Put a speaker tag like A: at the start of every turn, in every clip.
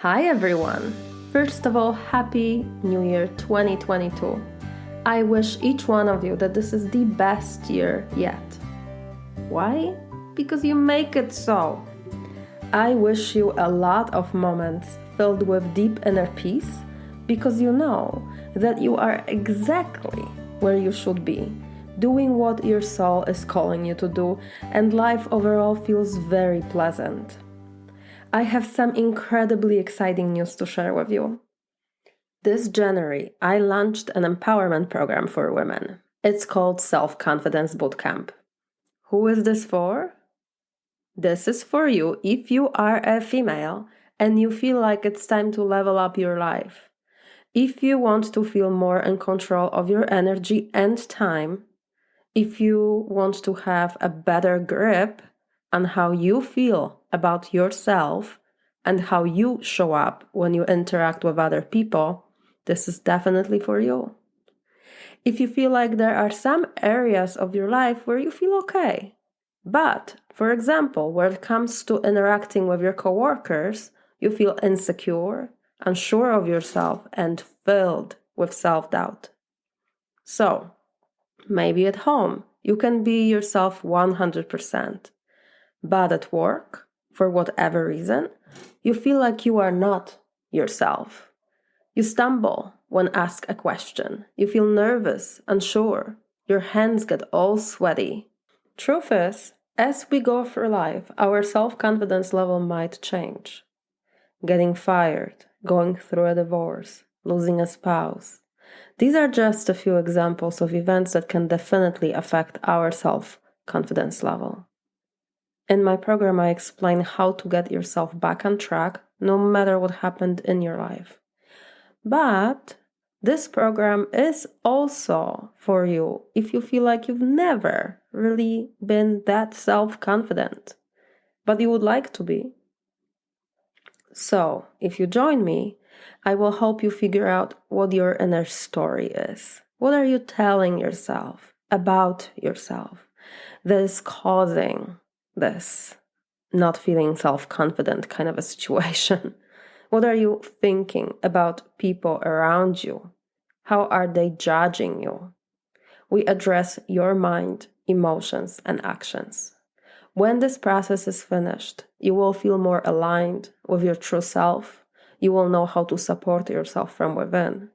A: Hi everyone! First of all, Happy New Year 2022. I wish each one of you that this is the best year yet. Why? Because you make it so. I wish you a lot of moments filled with deep inner peace because you know that you are exactly where you should be, doing what your soul is calling you to do, and life overall feels very pleasant. I have some incredibly exciting news to share with you. This January, I launched an empowerment program for women. It's called Self-Confidence Bootcamp. Who is this for? This is for you if you are a female and you feel like it's time to level up your life. If you want to feel more in control of your energy and time, if you want to have a better grip on how you feel about yourself and how you show up when you interact with other people, this is definitely for you. If you feel like there are some areas of your life where you feel okay, but, for example, when it comes to interacting with your coworkers, you feel insecure, unsure of yourself, and filled with self-doubt. So, maybe at home, you can be yourself 100%. But at work, for whatever reason, you feel like you are not yourself. You stumble when asked a question. You feel nervous, unsure. Your hands get all sweaty. Truth is, as we go through life, our self-confidence level might change. Getting fired, going through a divorce, losing a spouse. These are just a few examples of events that can definitely affect our self-confidence level. In my program, I explain how to get yourself back on track, no matter what happened in your life. But this program is also for you if you feel like you've never really been that self-confident, but you would like to be. So, if you join me, I will help you figure out what your inner story is. What are you telling yourself about yourself that is causing this not feeling self-confident kind of a situation? What are you thinking about people around you? How are they judging you? We address your mind, emotions, and actions. When this process is finished, you will feel more aligned with your true self. You will know how to support yourself from within.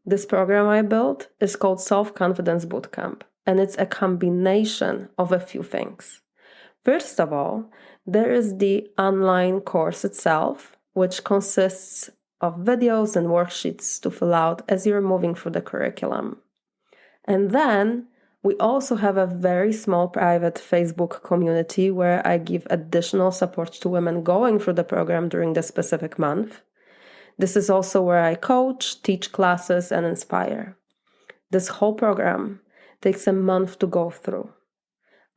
A: This program I built is called Self-Confidence Bootcamp, and it's a combination of a few things. First of all, there is the online course itself, which consists of videos and worksheets to fill out as you're moving through the curriculum. And then we also have a very small private Facebook community where I give additional support to women going through the program during the specific month. This is also where I coach, teach classes, and inspire. This whole program takes a month to go through.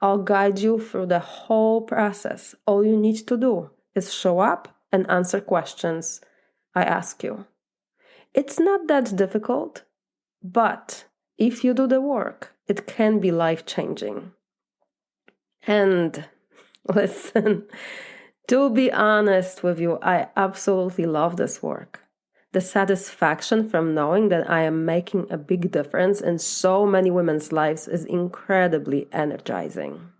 A: I'll guide you through the whole process. All you need to do is show up and answer questions I ask you. It's not that difficult, but if you do the work, it can be life-changing. And listen, to be honest with you, I absolutely love this work. The satisfaction from knowing that I am making a big difference in so many women's lives is incredibly energizing.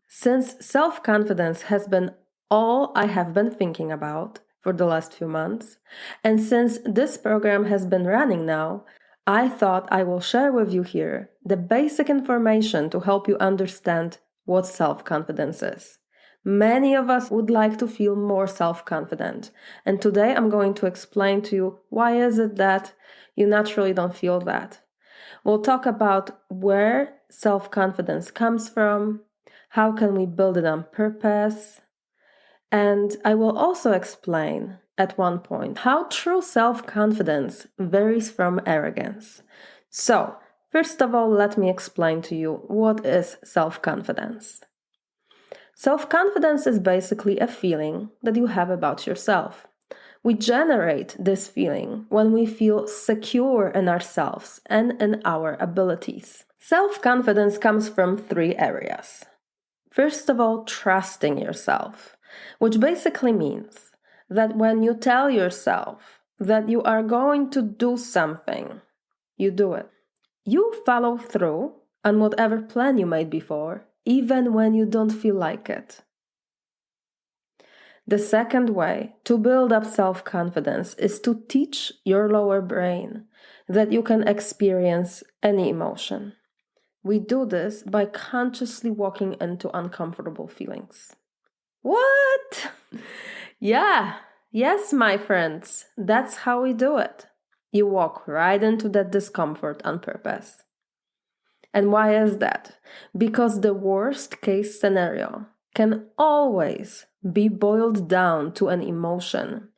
A: Since self-confidence has been all I have been thinking about for the last few months, and since this program has been running now, I thought I will share with you here the basic information to help you understand what self-confidence is. Many of us would like to feel more self-confident, and today I'm going to explain to you why is it that you naturally don't feel that. We'll talk about where self-confidence comes from, how can we build it on purpose, and I will also explain at one point how true self-confidence varies from arrogance. So, first of all, let me explain to you what is self-confidence. Self-confidence is basically a feeling that you have about yourself. We generate this feeling when we feel secure in ourselves and in our abilities. Self-confidence comes from three areas. First of all, trusting yourself, which basically means that when you tell yourself that you are going to do something, you do it. You follow through on whatever plan you made before, even when you don't feel like it. The second way to build up self-confidence is to teach your lower brain that you can experience any emotion. We do this by consciously walking into uncomfortable feelings. What? Yeah, yes, my friends, that's how we do it. You walk right into that discomfort on purpose. And why is that? Because the worst case scenario can always be boiled down to an emotion.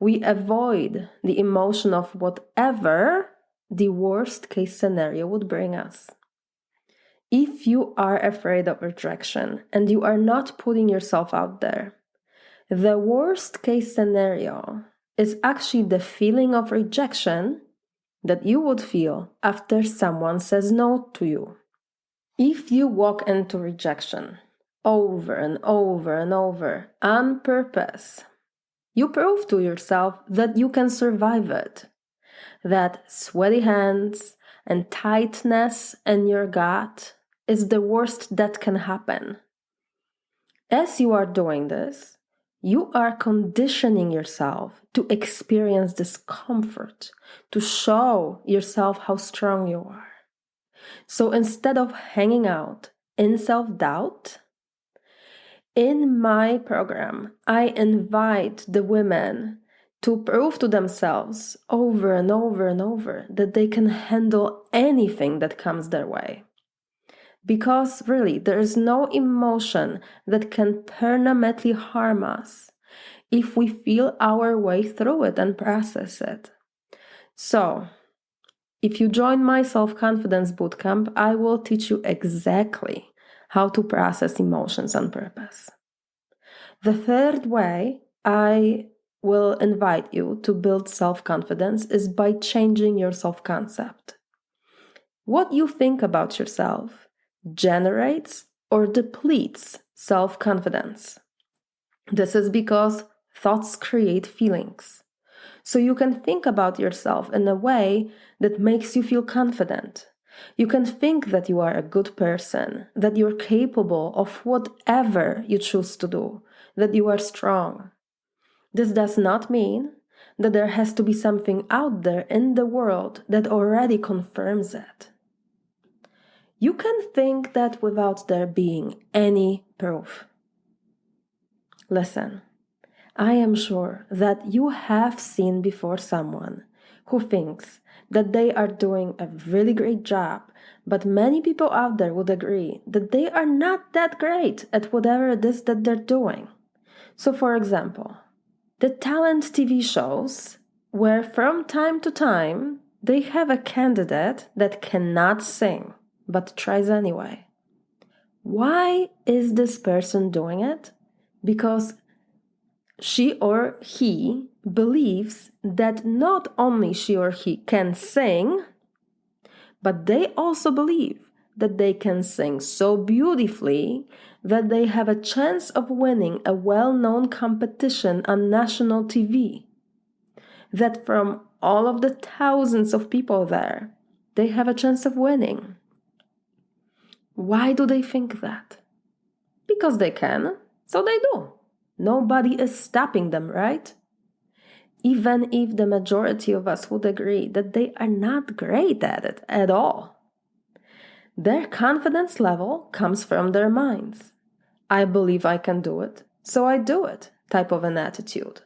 A: We avoid the emotion of whatever the worst case scenario would bring us. If you are afraid of rejection and you are not putting yourself out there, the worst case scenario is actually the feeling of rejection that you would feel after someone says no to you. If you walk into rejection over and over and over on purpose, you prove to yourself that you can survive it. That sweaty hands and tightness in your gut is the worst that can happen. As you are doing this, you are conditioning yourself to experience discomfort, to show yourself how strong you are. So instead of hanging out in self-doubt, in my program, I invite the women to prove to themselves over and over and over that they can handle anything that comes their way. Because really, there is no emotion that can permanently harm us if we feel our way through it and process it. So, if you join my self-confidence bootcamp, I will teach you exactly how to process emotions on purpose. The third way I will invite you to build self-confidence is by changing your self-concept. What you think about yourself generates or depletes self-confidence. This is because thoughts create feelings. So you can think about yourself in a way that makes you feel confident. You can think that you are a good person, that you're capable of whatever you choose to do, that you are strong. This does not mean that there has to be something out there in the world that already confirms it. You can think that without there being any proof. Listen, I am sure that you have seen before someone who thinks that they are doing a really great job, but many people out there would agree that they are not that great at whatever it is that they're doing. So, for example, the talent TV shows where from time to time they have a candidate that cannot sing but tries anyway. Why is this person doing it? Because she or he believes that not only she or he can sing, but they also believe that they can sing so beautifully that they have a chance of winning a well-known competition on national TV. That from all of the thousands of people there, they have a chance of winning. Why do they think that? Because they can, so they do. Nobody is stopping them, right? Even if the majority of us would agree that they are not great at it at all. Their confidence level comes from their minds. I believe I can do it, so I do it type of an attitude.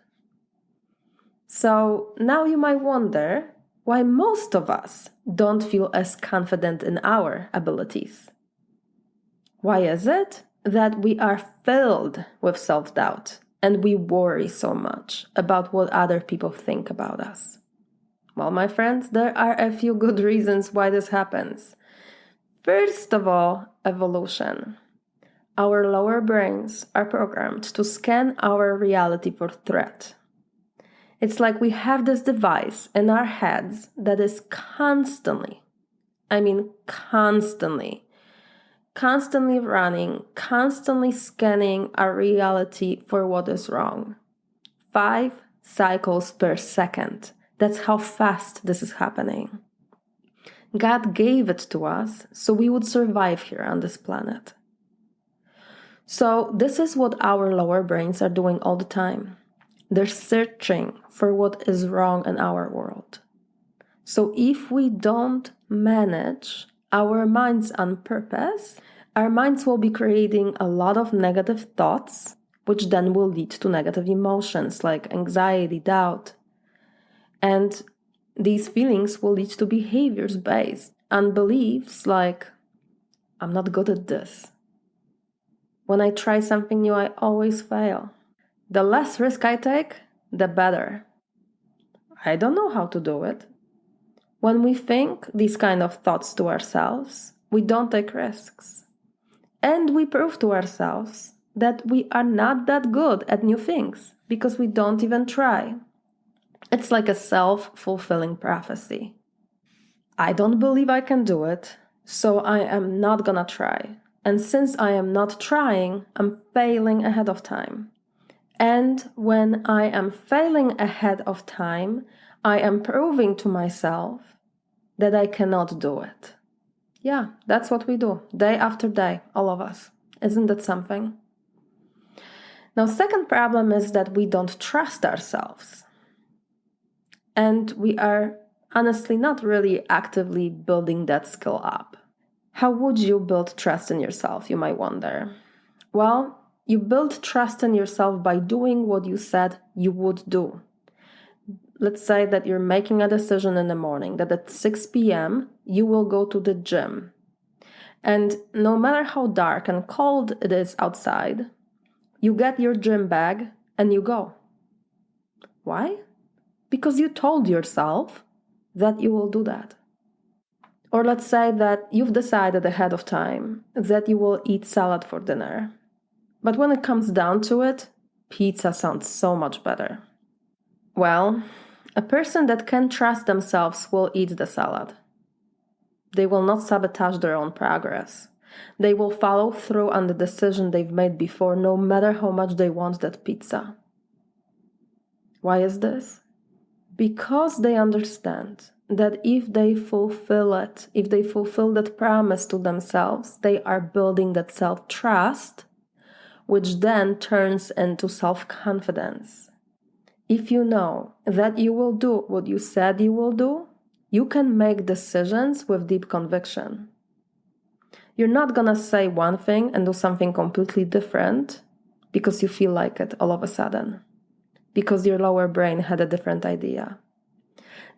A: So now you might wonder why most of us don't feel as confident in our abilities. Why is it that we are filled with self-doubt and we worry so much about what other people think about us? Well, my friends, there are a few good reasons why this happens. First of all, evolution. Our lower brains are programmed to scan our reality for threat. It's like we have this device in our heads that is constantly running, constantly scanning our reality for what is wrong, 5 cycles per second. That's how fast this is happening. God gave it to us so we would survive here on this planet. So this is what our lower brains are doing all the time. They're searching for what is wrong in our world. So if we don't manage our minds on purpose, our minds will be creating a lot of negative thoughts, which then will lead to negative emotions like anxiety, doubt. And these feelings will lead to behaviors based on beliefs like, I'm not good at this. When I try something new, I always fail. The less risk I take, the better. I don't know how to do it. When we think these kind of thoughts to ourselves, we don't take risks. And we prove to ourselves that we are not that good at new things because we don't even try. It's like a self-fulfilling prophecy. I don't believe I can do it, so I am not gonna try. And since I am not trying, I'm failing ahead of time. And when I am failing ahead of time, I am proving to myself that I cannot do it. Yeah, that's what we do, day after day, all of us. Isn't that something? Now, second problem is that we don't trust ourselves. And we are honestly not really actively building that skill up. How would you build trust in yourself, you might wonder? Well, you build trust in yourself by doing what you said you would do. Let's say that you're making a decision in the morning that at 6 p.m. you will go to the gym. And no matter how dark and cold it is outside, you get your gym bag and you go. Why? Because you told yourself that you will do that. Or let's say that you've decided ahead of time that you will eat salad for dinner. But when it comes down to it, pizza sounds so much better. Well, a person that can trust themselves will eat the salad. They will not sabotage their own progress. They will follow through on the decision they've made before, no matter how much they want that pizza. Why is this? Because they understand that if they fulfill it, if they fulfill that promise to themselves, they are building that self-trust, which then turns into self-confidence. If you know that you will do what you said you will do, you can make decisions with deep conviction. You're not gonna say one thing and do something completely different because you feel like it all of a sudden, because your lower brain had a different idea.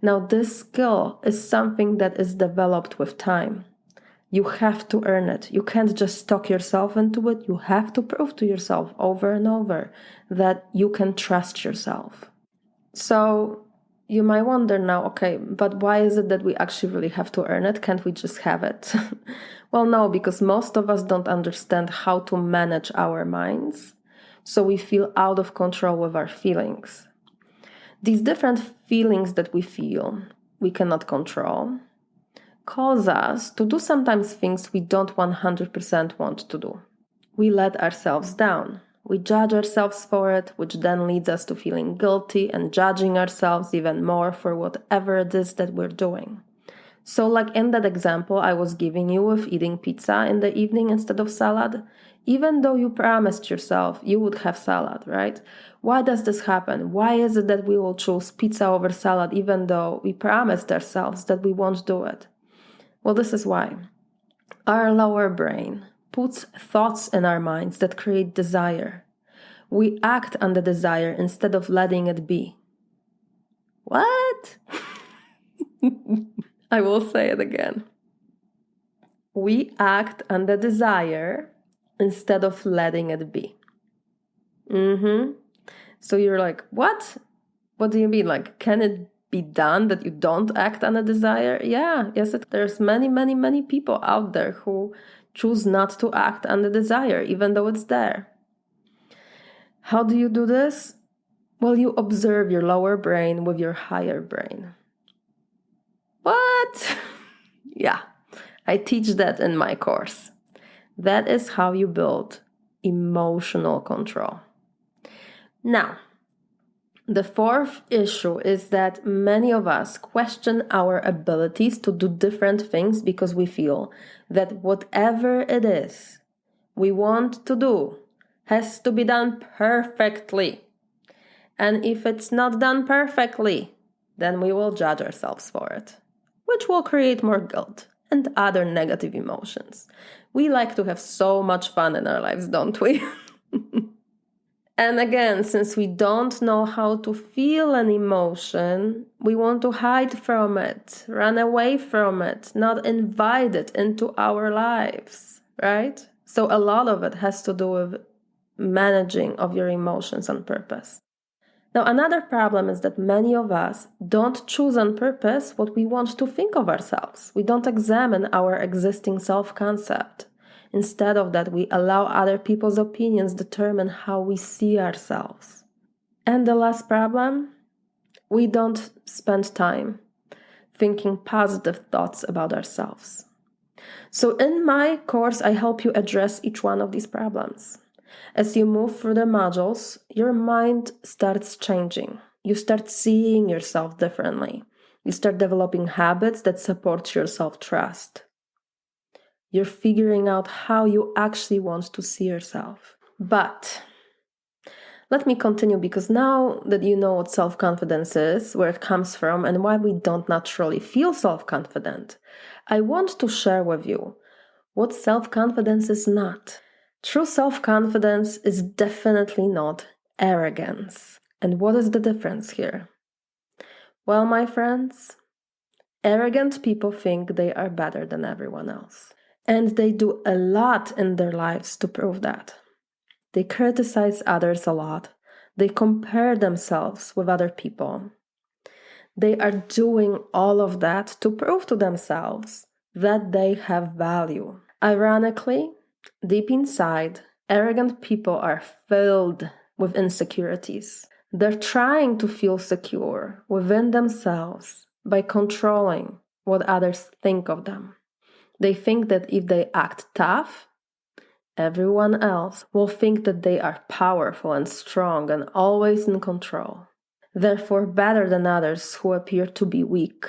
A: Now, this skill is something that is developed with time. You have to earn it. You can't just talk yourself into it. You have to prove to yourself over and over that you can trust yourself. So you might wonder now, okay, but why is it that we actually really have to earn it? Can't we just have it? Well, no, because most of us don't understand how to manage our minds. So we feel out of control with our feelings. These different feelings that we feel, we cannot control, cause us to do sometimes things we don't 100% want to do. We let ourselves down. We judge ourselves for it, which then leads us to feeling guilty and judging ourselves even more for whatever it is that we're doing. So like in that example I was giving you with eating pizza in the evening instead of salad, even though you promised yourself you would have salad, right? Why does this happen? Why is it that we will choose pizza over salad even though we promised ourselves that we won't do it? Well, this is why. Our lower brain puts thoughts in our minds that create desire. We act on the desire instead of letting it be. What? I will say it again. We act on the desire instead of letting it be. So you're like, what? What do you mean? Like, can it be done that you don't act on a desire? Yes, there's many people out there who choose not to act on the desire, even though it's there. How do you do this? Well, you observe your lower brain with your higher brain. What? Yeah, I teach that in my course. That is how you build emotional control. Now, The fourth issue is that many of us question our abilities to do different things because we feel that whatever it is we want to do has to be done perfectly. And if it's not done perfectly, then we will judge ourselves for it, which will create more guilt and other negative emotions. We like to have so much fun in our lives, don't we? And again, since we don't know how to feel an emotion, we want to hide from it, run away from it, not invite it into our lives, right? So a lot of it has to do with managing of your emotions on purpose. Now, another problem is that many of us don't choose on purpose what we want to think of ourselves. We don't examine our existing self-concept. Instead of that, we allow other people's opinions determine how we see ourselves. And the last problem, we don't spend time thinking positive thoughts about ourselves. So in my course, I help you address each one of these problems. As you move through the modules, your mind starts changing. You start seeing yourself differently. You start developing habits that support your self-trust. You're figuring out how you actually want to see yourself. But let me continue, because now that you know what self-confidence is, where it comes from, and why we don't naturally feel self-confident, I want to share with you what self-confidence is not. True self-confidence is definitely not arrogance. And what is the difference here? Well, my friends, arrogant people think they are better than everyone else. And they do a lot in their lives to prove that. They criticize others a lot. They compare themselves with other people. They are doing all of that to prove to themselves that they have value. Ironically, deep inside, arrogant people are filled with insecurities. They're trying to feel secure within themselves by controlling what others think of them. They think that if they act tough, everyone else will think that they are powerful and strong and always in control, therefore better than others who appear to be weak.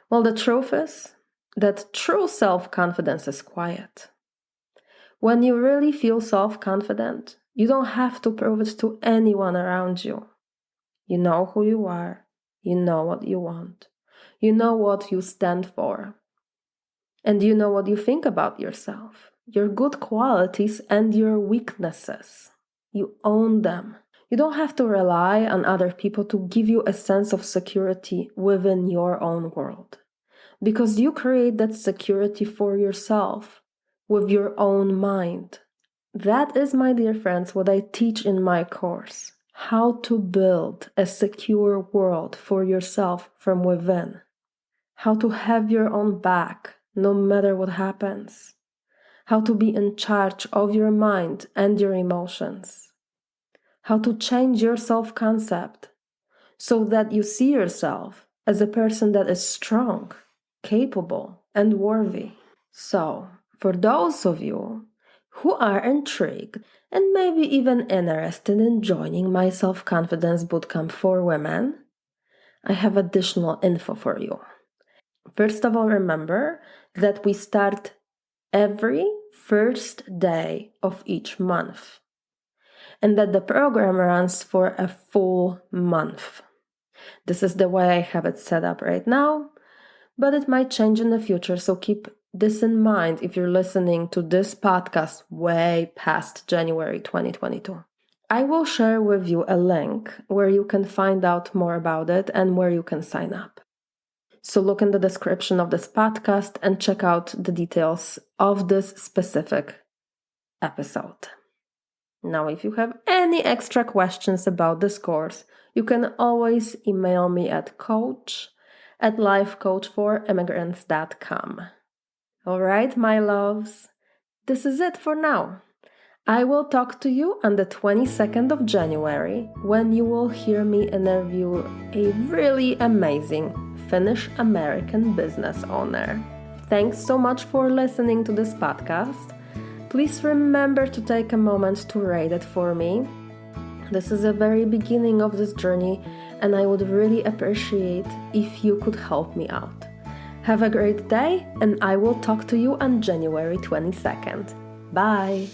A: Well, the truth is that true self-confidence is quiet. When you really feel self-confident, you don't have to prove it to anyone around you. You know who you are. You know what you want. You know what you stand for. And you know what you think about yourself, your good qualities and your weaknesses. You own them. You don't have to rely on other people to give you a sense of security within your own world, because you create that security for yourself with your own mind. That is, my dear friends, what I teach in my course: how to build a secure world for yourself from within, how to have your own back no matter what happens, how to be in charge of your mind and your emotions, how to change your self-concept so that you see yourself as a person that is strong, capable, and worthy. So, for those of you who are intrigued and maybe even interested in joining my self-confidence bootcamp for women, I have additional info for you. First of all, remember that we start every first day of each month, and that the program runs for a full month. This is the way I have it set up right now, but it might change in the future, so keep this in mind if you're listening to this podcast way past January 2022. I will share with you a link where you can find out more about it and where you can sign up. So look in the description of this podcast and check out the details of this specific episode. Now, if you have any extra questions about this course, you can always email me at coach@lifecoachforimmigrants.com. All right, my loves, this is it for now. I will talk to you on the 22nd of January when you will hear me interview a really amazing Finnish American business owner. Thanks so much for listening to this podcast. Please remember to take a moment to rate it for me. This is the very beginning of this journey, and I would really appreciate if you could help me out. Have a great day, and I will talk to you on January 22nd. Bye!